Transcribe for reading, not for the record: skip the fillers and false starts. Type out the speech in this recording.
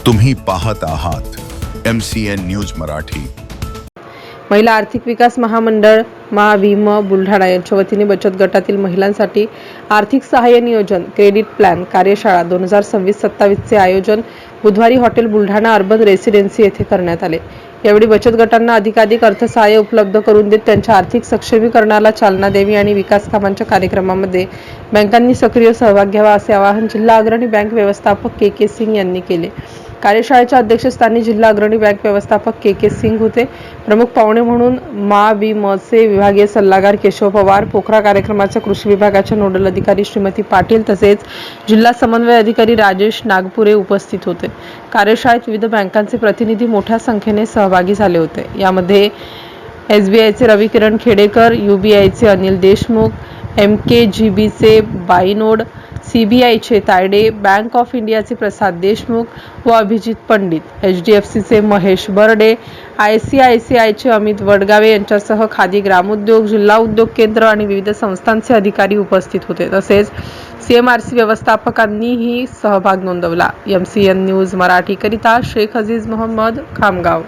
तुम्ही पाहत आहात MCN न्यूज मराठी। महिला आर्थिक विकास महामंडळ महाभीम बुलढाणा यांच्या वतीने बचत गटातील महिलांसाठी आर्थिक सहाय्य नियोजन क्रेडिट प्लॅन कार्यशाळा 2026-27 चे आयोजन बुधवारी हॉटेल बुलढाणा अर्बन रेसिडेन्सी येथे करण्यात आले। यावेळी बचत गटांना अधिकाधिक अर्थसहाय्य उपलब्ध करून देत त्यांच्या आर्थिक सक्षमीकरणाला चालना द्यावी आणि विकास कामांच्या कार्यक्रमामध्ये बँकांनी सक्रिय सहभाग घ्यावा असे आवाहन जिल्हा अग्रणी बँक व्यवस्थापक के सिंग यांनी केले। कार्यशाळेच्या अध्यक्षस्थानी जिल्हा अग्रणी बँक व्यवस्थापक के सिंग होते। प्रमुख पाहुणे म्हणून महाबीमचे विभागीय सल्लागार केशव पवार, पोखरा कार्यक्रमाच्या कृषी विभागाच्या नोडल अधिकारी श्रीमती पाटील तसेच जिल्हा समन्वय अधिकारी राजेश नागपुरे उपस्थित होते। कार्यशाळेत विविध बँकांचे प्रतिनिधी मोठ्या संख्येने सहभागी झाले होते। यामध्ये SBIचे रवी किरण खेडेकर, UBIचे अनिल देशमुख, MKGBचे बाईनोड, CBIचे तायडे, बँक ऑफ इंडियाचे प्रसाद देशमुख व अभिजित पंडित, HDFCचे महेश बर्डे, ICICIचे अमित वडगावे यांच्यासह खादी ग्रामोद्योग, जिल्हा उद्योग केंद्र आणि विविध संस्थांचे अधिकारी उपस्थित होते। तसेच CMRC व्यवस्थापकांनीही सहभाग नोंदवला। MCN न्यूज मराठी करिता शेख अजीज मोहम्मद, खामगाव।